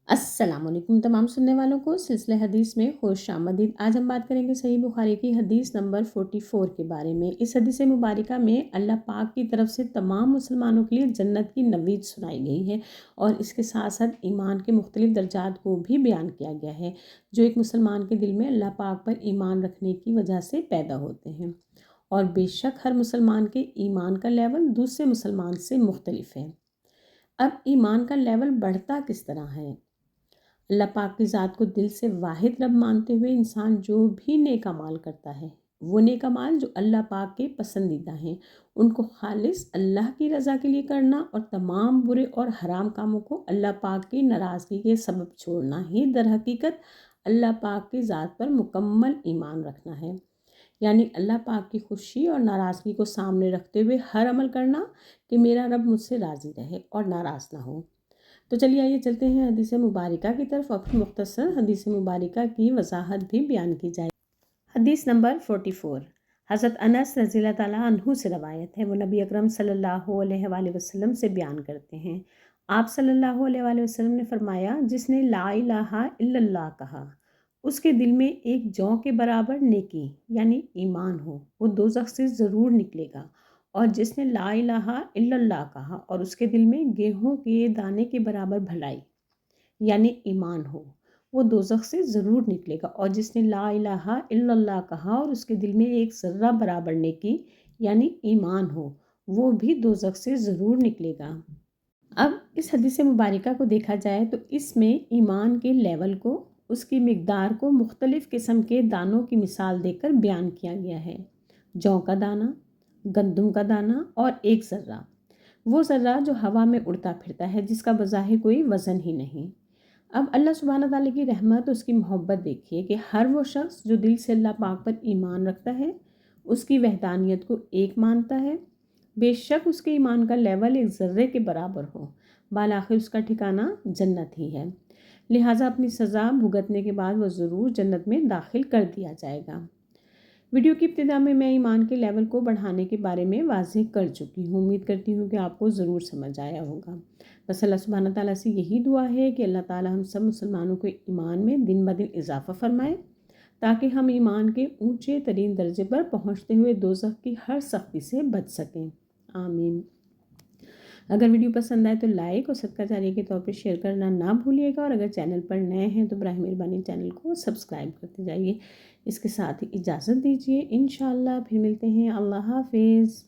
अस्सलाम वालेकुम तमाम सुनने वालों को सिलसिले हदीस में खुश आमदीद। आज हम बात करेंगे सही बुखारी की हदीस नंबर 44 के बारे में। इस हदीस मुबारका में अल्लाह पाक की तरफ से तमाम मुसलमानों के लिए जन्नत की नवीद सुनाई गई है और इसके साथ साथ ईमान के मुख्तलिफ दर्जात को भी बयान किया गया है जो एक मुसलमान के दिल में अल्लाह पाक पर ईमान रखने की वजह से पैदा होते हैं। और बेशक हर मुसलमान के ईमान का लेवल दूसरे मुसलमान से मुख्तलिफ है। अब ईमान का लेवल बढ़ता किस तरह है? अल्लाह पाक की ज़ात को दिल से वाहिद रब मानते हुए इंसान जो भी नेक अमाल करता है, वो नेक अमाल जो अल्लाह पाक के पसंदीदा हैं, उनको खालिस अल्लाह की रज़ा के लिए करना और तमाम बुरे और हराम कामों को अल्लाह पाक की नाराज़गी के सबब छोड़ना ही दर हकीकत अल्लाह पाक की ज़ात पर मुकम्मल ईमान रखना है। यानी अल्लाह पाक की खुशी और नाराज़गी को सामने रखते हुए हर अमल करना कि मेरा रब मुझसे राज़ी रहे और नाराज़ ना हो। तो चलिए आइए चलते हैं हदीस मुबारका की तरफ और फिर मुख्तसर हदीस मुबारका की वजाहत भी बयान की जाए। हदीस नंबर 44 हज़रत अनस रज़ियल्लाहु ताला अन्हु से रवायत है। वो नबी अकरम सल्लल्लाहु अलैहि वसल्लम से बयान करते हैं। आप सल्लल्लाहु अलैहि वसल्लम ने फरमाया, जिसने ला इलाहा इल्लल्लाह कहा, उसके दिल में एक जौ के बराबर नेकी यानी ईमान हो, वो दोज़ख से ज़रूर निकलेगा। और जिसने ला इलाहा इल्लल्लाह कहा और उसके दिल में गेहूं के दाने के बराबर भलाई यानी ईमान हो, वो दोज़ख से ज़रूर निकलेगा। और जिसने ला इलाहा इल्लल्लाह कहा और उसके दिल में एक ज़र्रा बराबर नेकी यानी ईमान हो, वो भी दोज़ख से ज़रूर निकलेगा। अब इस हदीस मुबारका को देखा जाए तो इसमें ईमान के लेवल को, उसकी मिकदार को मुख्तलिफ़ किस्म के दानों की मिसाल देकर बयान किया गया है। जौ का दाना, गंदम का दाना और एक ज़र्रा, वो ज़र्रा जो हवा में उड़ता फिरता है, जिसका बज़ाहिर कोई वज़न ही नहीं। अब अल्लाह सुब्हाना ताला की रहमत, उसकी मोहब्बत देखिए कि हर वो शख्स जो दिल से अल्लाह पाक पर ईमान रखता है, उसकी वहदानियत को एक मानता है, बेशक उसके ईमान का लेवल एक ज़र्रे के बराबर हो, बाल आखिर उसका ठिकाना जन्नत ही है। लिहाजा अपनी सज़ा भुगतने के बाद वह ज़रूर जन्नत में दाखिल कर दिया जाएगा। वीडियो की इब्तिदा में मैं ईमान के लेवल को बढ़ाने के बारे में वाज़ेह कर चुकी हूँ। उम्मीद करती हूँ कि आपको ज़रूर समझ आया होगा। बस अल्लाह सुब्हाना ताला से यही दुआ है कि अल्लाह ताला हम सब मुसलमानों को ईमान में दिन ब दिन इजाफ़ा फ़रमाए, ताकि हम ईमान के ऊँचे तरीन दर्जे पर पहुँचते हुए दोज़ख की हर सख्ती से बच सकें। आमीन। अगर वीडियो पसंद आए तो लाइक और सदका जारिया के तौर पे शेयर करना ना भूलिएगा। और अगर चैनल पर नए हैं तो बराह मेहरबानी चैनल को सब्सक्राइब करते जाइए। इसके साथ ही इजाज़त दीजिए। इंशाअल्लाह फिर मिलते हैं। अल्लाह हाफिज़।